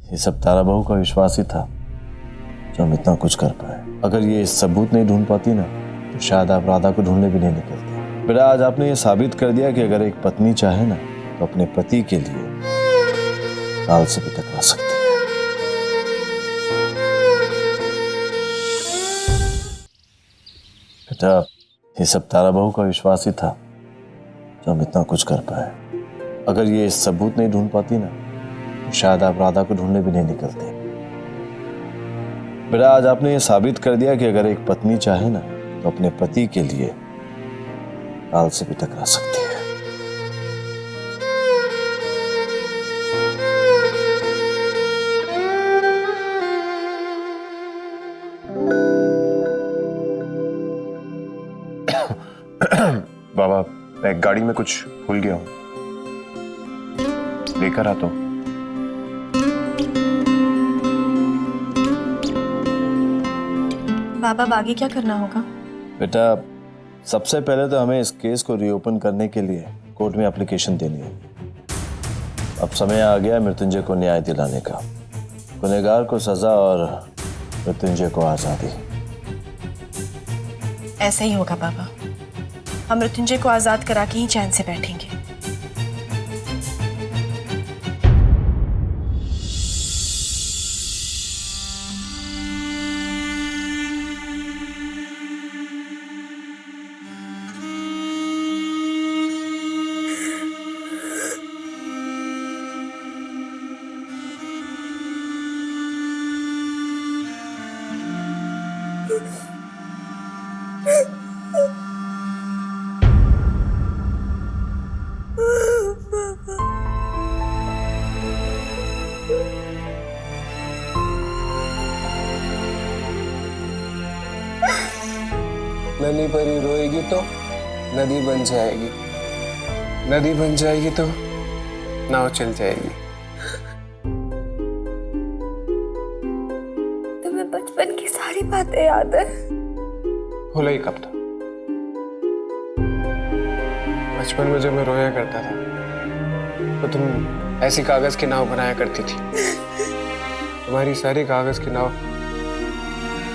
ये सब तारा बहू का विश्वास ही था जो हम इतना कुछ कर पाए। अगर ये सबूत नहीं ढूंढ पाती ना तो शायद आप राधा को ढूंढने भी नहीं निकलते। बेटा, आज आपने ये साबित कर दिया कि अगर एक पत्नी चाहे ना तो अपने पति के लिए काल से भी टकरा सकती है। बेटा, ये सब तारा बहू का विश्वास ही था जो हम इतना कुछ कर पाए। अगर ये सबूत नहीं ढूंढ पाती ना तो शायद आप राधा को ढूंढने भी नहीं निकलते। बेटा, आज आपने ये साबित कर दिया कि अगर एक पत्नी चाहे ना तो अपने पति के लिए काल से भी टकरा सकती है। बाबा, मैं गाड़ी में कुछ भूल गया हूँ, लेकर आता हूँ। बाबा, आगे क्या करना होगा? बेटा, सबसे पहले तो हमें इस केस को रीओपन करने के लिए कोर्ट में एप्लीकेशन देनी है। अब समय आ गया मृत्युंजय को न्याय दिलाने का। गुनहगार को सजा और मृत्युंजय को आजादी। ऐसा ही होगा बाबा। हम मृत्युंजय को आजाद करा के ही चैन से बैठेंगे। नन्ही परी रोएगी तो नदी बन जाएगी, नदी बन जाएगी तो नाव चल जाएगी। तुम्हें बचपन की सारी बातें याद है? भूला ही कब था? बचपन में जब मैं रोया करता था तो तुम ऐसी कागज की नाव बनाया करती थी। तुम्हारी सारी कागज की नाव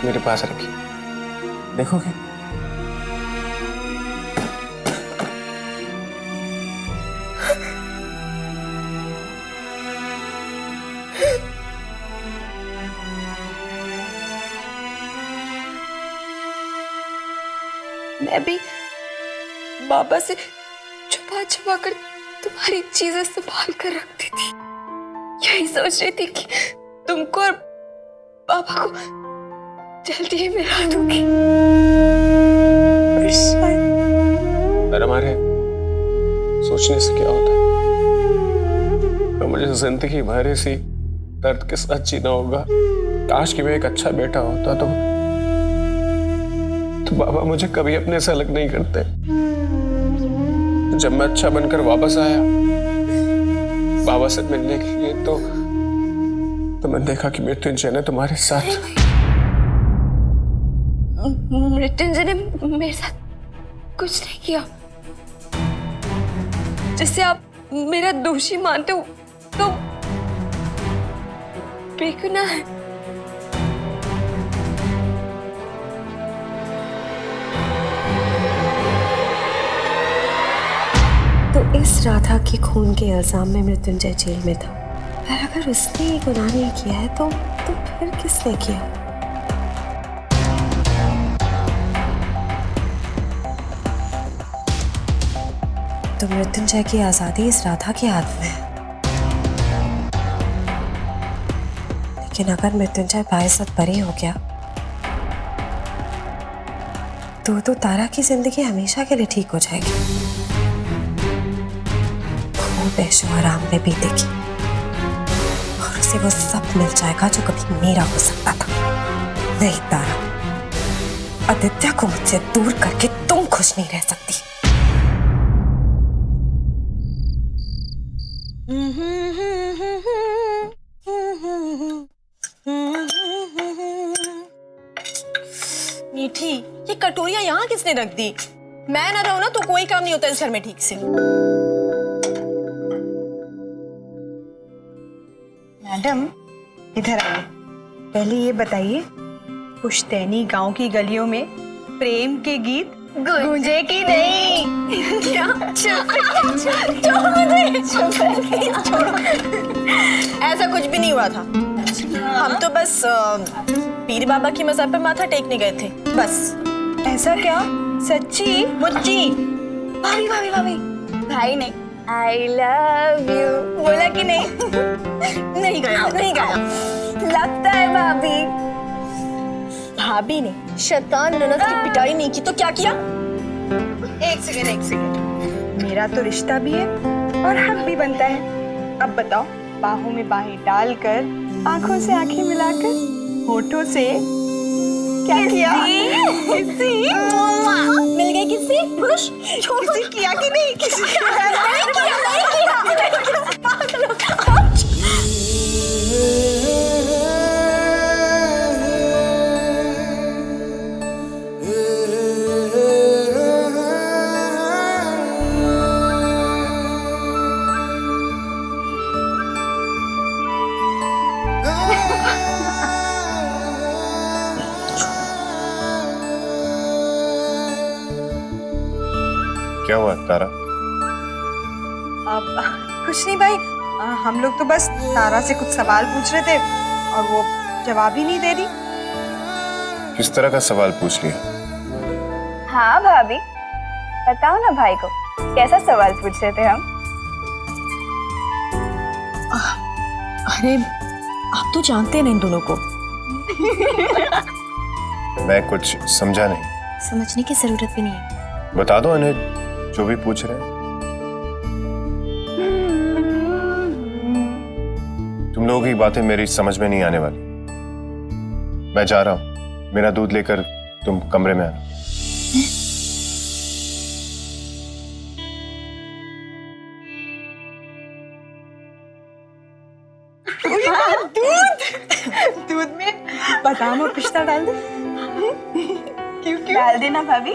मेरे पास रखी, देखोगे? मैं भी बाबा से छुपा छुपा कर तुम्हारी चीजें संभाल कर रखती थी। यही सोच रही थी कि तुमको और बाबा को जल्दी ही मिला दूंगी। पर शायद पर हमारे सोचने से क्या होता है? तो मुझे जिंदगी भर इसी दर्द के साथ जीना होगा। काश कि मैं एक अच्छा बेटा होता तो बाबा मुझे कभी अपने से अलग नहीं करते। जब मैं अच्छा बनकर वापस आया बाबा से मिलने के लिए तो मैंने देखा कि मृत्युंजय ने तुम्हारे साथ मृत्युंजय ने मेरे साथ कुछ नहीं किया। जिसे आप मेरा दोषी मानते हो तो बेगुनाह है। तो इस राधा के खून के इल्जाम में मृत्युंजय जेल में था। पर अगर उसने ये गुनाह नहीं किया है तो फिर किसने किया? तो मृत्युंजय की आजादी इस राधा के हाथ में है। लेकिन अगर मृत्युंजय बाइज्जत बरी हो गया तो तारा की जिंदगी हमेशा के लिए ठीक हो जाएगी। खूब ऐशो आराम में बीतेगी और उसे वो सब मिल जाएगा जो कभी मेरा हो सकता था। नहीं तारा, आदित्य को मुझसे दूर करके तुम खुश नहीं रह सकती। मीठी, ये कटोरियां यहाँ किसने रख दी? मैं ना रहूं ना तो कोई काम नहीं होता इस घर में ठीक से। मैडम, इधर आइए। पहले ये बताइए, पुश्तैनी गांव की गलियों में प्रेम के गीत गूंजे कि नहीं? क्या? छोड़ो। ऐसा कुछ भी नहीं हुआ था। हम तो बस पीर बाबा की मज़ार पे माथा टेकने गए थे, बस। ऐसा क्या? सच्ची? मुच्ची। भाभी भाभी भाभी, भाई ने आई लव यू बोला कि नहीं? नहीं गया। लगता है भाभी। भाभी ने शैतान ननद की पिटाई नहीं की तो क्या किया? एक सेकंड। मेरा तो रिश्ता भी है और हक भी बनता है। अब बताओ, बाहों में बाहें डालकर, आंखों से आंखें मिलाकर, होठों से क्या किया? किसी मिल गई किसी? खुश? किसी किया कि नहीं? किसी नहीं किया। क्या हुआ तारा? अब कुछ नहीं भाई, हम लोग तो बस तारा से कुछ सवाल पूछ रहे थे और वो जवाब ही नहीं दे रही। किस तरह का सवाल पूछ लिया? हाँ भाभी, बताओ ना भाई को, कैसा सवाल पूछ रहे थे हम? अरे आप तो जानते हैं ना इन दोनों को। मैं कुछ समझा नहीं। समझने की जरूरत भी नहीं है। बता दो इन्हें जो भी पूछ रहे हैं। तुम लोगों की बातें मेरी समझ में नहीं आने वाली। मैं जा रहा हूं, मेरा दूध लेकर तुम कमरे में आना। दूध में बादाम और पिस्ता डाल दे। क्यों डाल देना भाभी।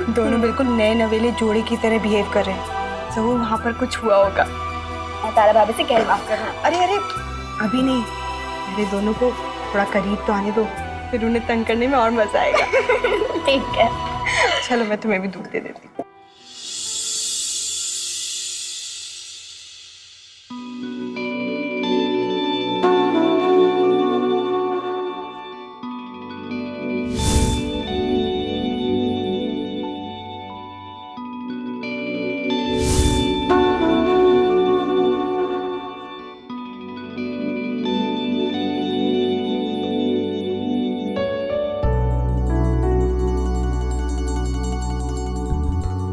दोनों बिल्कुल नए नवेले जोड़े की तरह बिहेव कर रहे हैं। जरूर वहां पर कुछ हुआ होगा। मैं तारा भाभी से कह माफ करना। अरे अभी नहीं, मेरे दोनों को थोड़ा करीब तो आने दो, फिर उन्हें तंग करने में और मजा आएगा। ठीक है, चलो मैं तुम्हें भी दूध दे देती हूँ।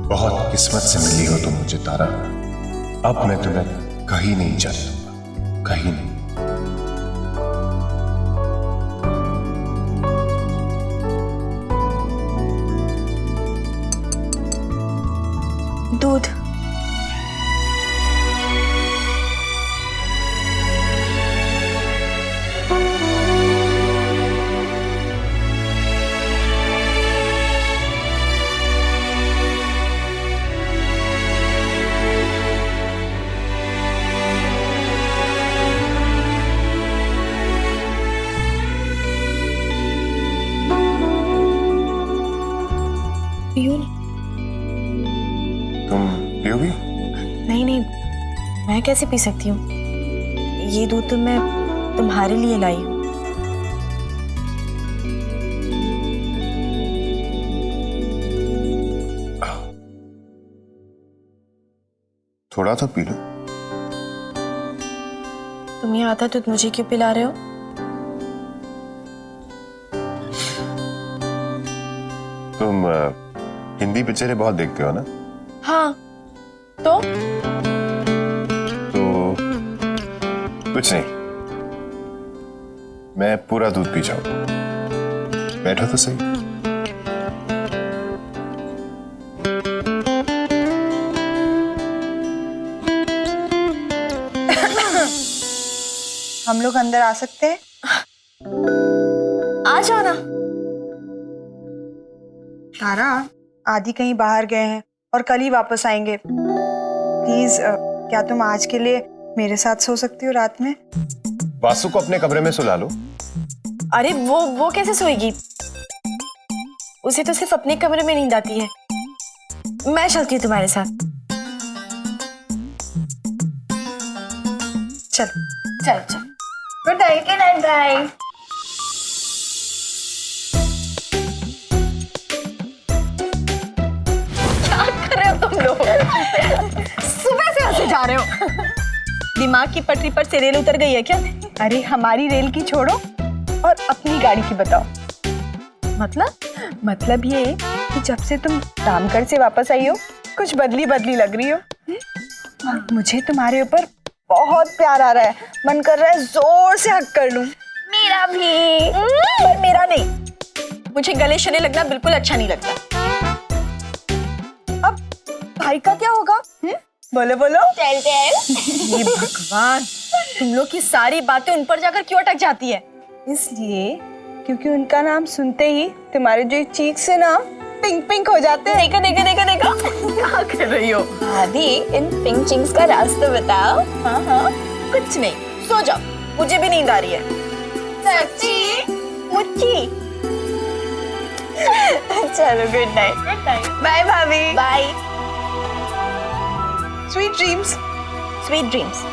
बहुत किस्मत से मिली हो तुम मुझे तारा। अब मैं तुम्हें कहीं नहीं जाने दूंगा, कहीं नहीं। दूध। पियो ना। तुम पियोगी? नहीं, मैं कैसे पी सकती हूँ? ये दूध तो मैं तुम्हारे लिए लाई हूँ। थोड़ा तो पी लो। तुम ये आधा दूध मुझे क्यों पिला रहे हो? तुम हिंदी पिक्चरें बहुत देखते हो ना? हाँ, तो कुछ नहीं, मैं पूरा दूध पी जाऊं। बैठो तो सही। हम लोग अंदर आ सकते हैं? आ जाओ ना। तारा, आदि कहीं बाहर गए हैं और कल ही वापस आएंगे। प्लीज क्या तुम आज के लिए मेरे साथ सो सकती हो रात में? वासु को अपने कमरे में सुला लो। अरे वो कैसे सोएगी? उसे तो सिर्फ अपने कमरे में नींद आती है। मैं चलती हूँ तुम्हारे साथ। चल चल चल। Good night. Good night bye. क्या कर रहे हो तुम लोग? सुबह से हंसे जा रहे हो। दिमाग की पटरी पर से रेल उतर गई है क्या? अरे हमारी रेल की छोड़ो और अपनी गाड़ी की बताओ। मतलब ये कि जब से तुम रामगढ़ से वापस आई हो कुछ बदली बदली लग रही हो। और मुझे तुम्हारे ऊपर बहुत प्यार आ रहा है। मन कर रहा है जोर से हक कर लूं। मेरा भी। पर मेरा नहीं। मुझे गले शले लगना बिल्कुल अच्छा नहीं लगता। अब भाई का क्या होगा? बोलो बोलो। ये भगवान, तुम लोग की सारी बातें उन पर जाकर क्यों अटक जाती है? इसलिए क्योंकि उनका नाम सुनते ही तुम्हारे जो चीक से ना पिंक पिंक हो जाते हैं। देखो देखो देखो देखो। क्या कर रही हो? आदि, इन पिंक चिंग्स का रास्ता बताओ। हाँ, कुछ नहीं, सो जाओ, मुझे भी नींद आ रही है। सच्ची? मुच्ची। चलो good night. Good night. Bye भाभी। Bye. Sweet dreams. Sweet dreams.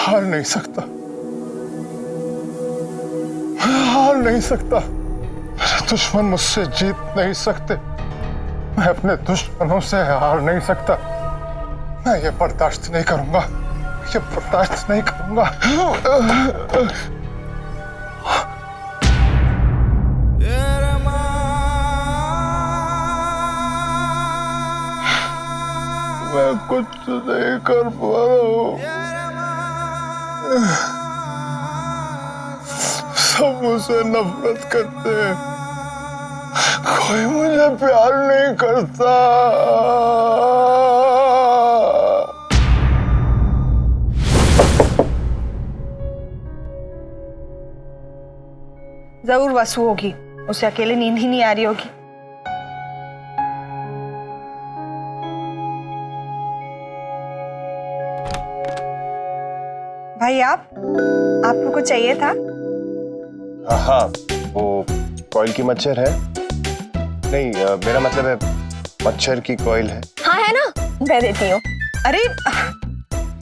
हार नहीं सकता, मैं हार नहीं सकता। मेरे दुश्मन मुझसे जीत नहीं सकते। मैं अपने दुश्मनों से हार नहीं सकता। मैं ये बर्दाश्त नहीं करूंगा, ये बर्दाश्त नहीं करूंगा। मैं कुछ नहीं कर पा रहा हूं। सब मुझसे नफरत करते हैं, कोई मुझे प्यार नहीं करता। जरूर वसु होगी, उसे अकेले नींद ही नहीं आ रही होगी। भाई आपको कुछ चाहिए था? हाँ, वो कॉइल की मच्छर है। नहीं, मेरा मतलब है मच्छर की कॉइल है। हाँ है ना, मैं देती हूँ। अरे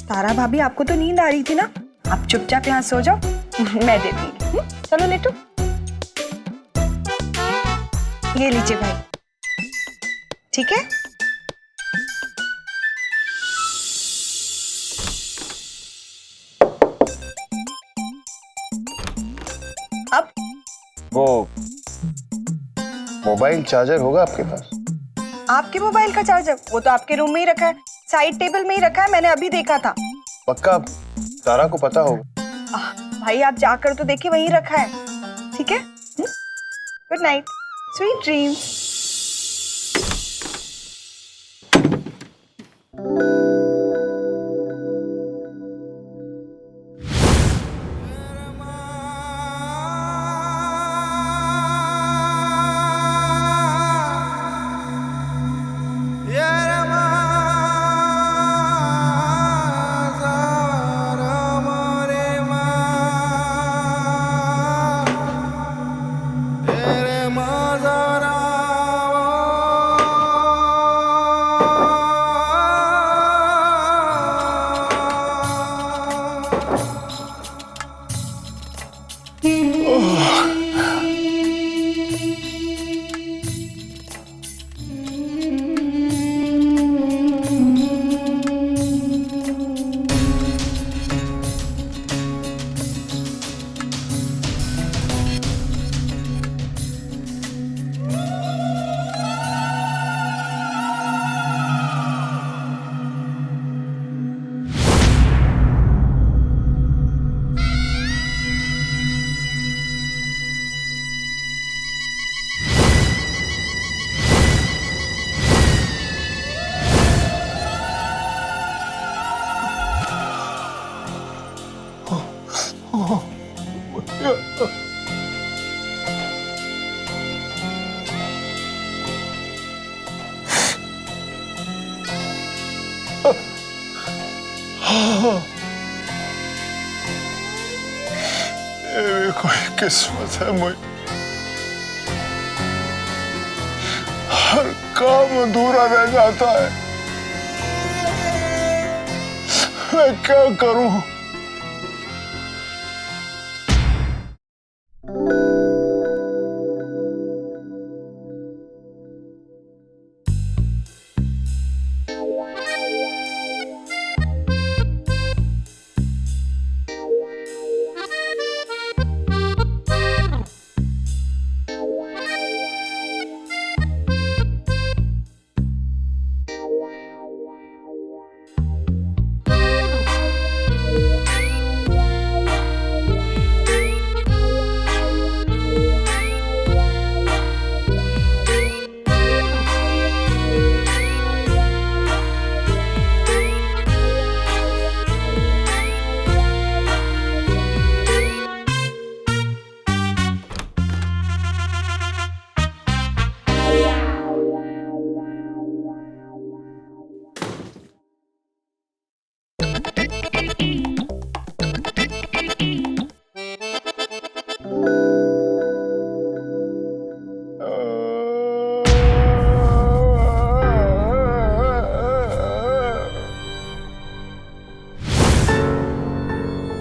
तारा भाभी, आपको तो नींद आ रही थी ना, आप चुपचाप यहाँ सो जाओ, मैं देती हूँ। चलो लेटो। ये लीजिए भाई, ठीक है? अब वो मोबाइल चार्जर होगा आपके पास? आपके मोबाइल का चार्जर? वो तो आपके रूम में ही रखा है, साइड टेबल में ही रखा है, मैंने अभी देखा था। पक्का तारा को पता होगा? भाई आप जाकर तो देखिए, वहीं रखा है, ठीक है? Good night, sweet dreams. कोई किस्मत है मुझे, हर काम अधूरा रह जाता है। मैं क्या करूं?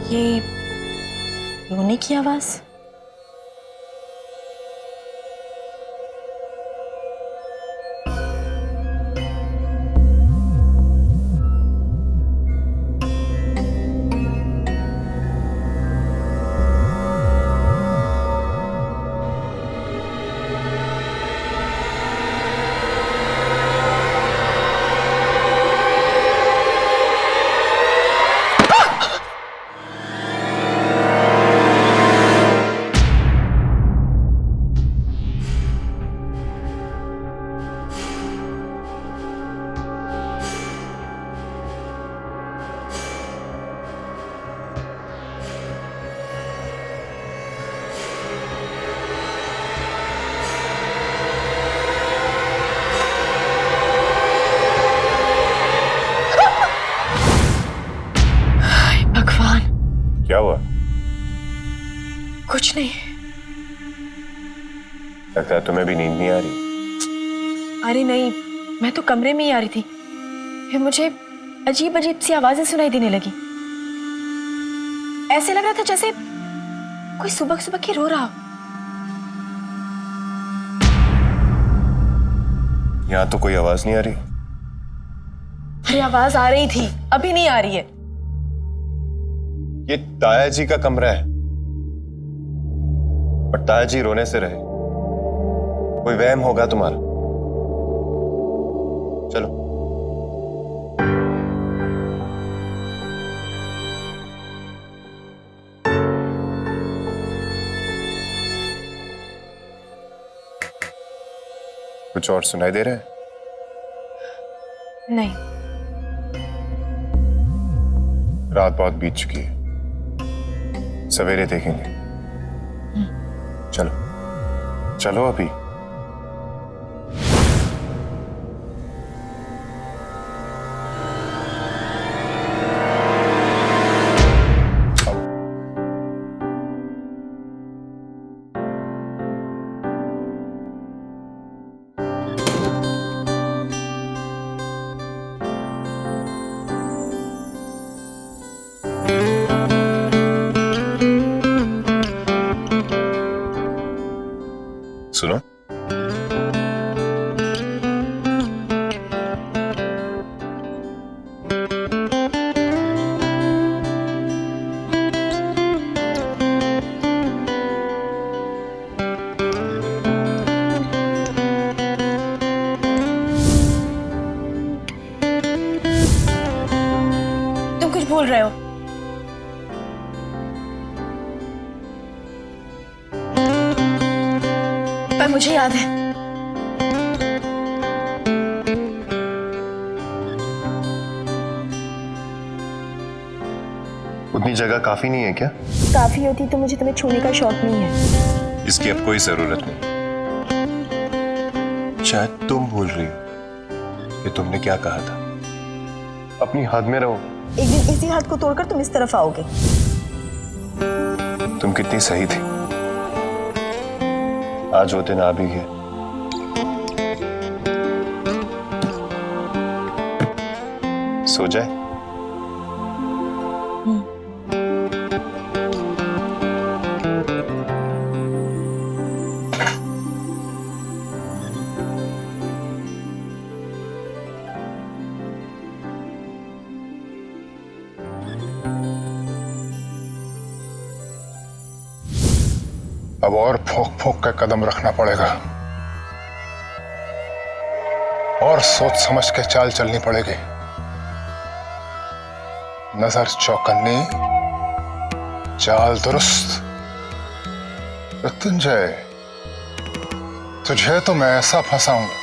ये रोने की आवाज। क्या हुआ? कुछ नहीं। लगता है तुम्हें भी नींद नहीं आ रही। अरे नहीं, मैं तो कमरे में ही आ रही थी, फिर मुझे अजीब अजीब सी आवाजें सुनाई देने लगी। ऐसे लग रहा था जैसे कोई सुबह सुबह के रो रहा हो। यहाँ तो कोई आवाज नहीं आ रही। अरे आवाज आ रही थी, अभी नहीं आ रही है। ये ताया जी का कमरा है और ताया जी रोने से रहे। कोई वहम होगा तुम्हारा। चलो। कुछ और सुनाई दे रहा है? नहीं। रात बहुत बीत चुकी है, सवेरे देखेंगे। चलो चलो अभी। सुनो, तुम कुछ भूल रहे हो। पर मुझे याद है। उतनी जगह काफी नहीं है क्या? काफी होती तो मुझे तुम्हें छूने का शौक नहीं है। इसकी अब कोई जरूरत नहीं। शायद तुम भूल रही हो कि तुमने क्या कहा था। अपनी हद में रहो। एक दिन इसी हद को तोड़कर तुम इस तरफ आओगे। तुम कितनी सही थी। आज वो दिन आ भी गया। सो जाए। अब और फोक फोक के कदम रखना पड़ेगा और सोच समझ के चाल चलनी पड़ेगी। नजर चौकन्नी, चाल दुरुस्त। मृत्युंजय, तुझे तो मैं ऐसा फंसाऊंगा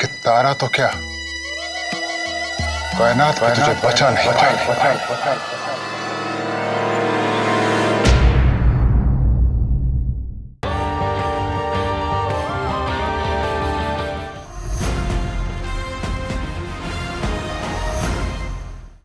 कि तारा तो क्या, कायनात भी तुझे बचा नहीं पाएगी।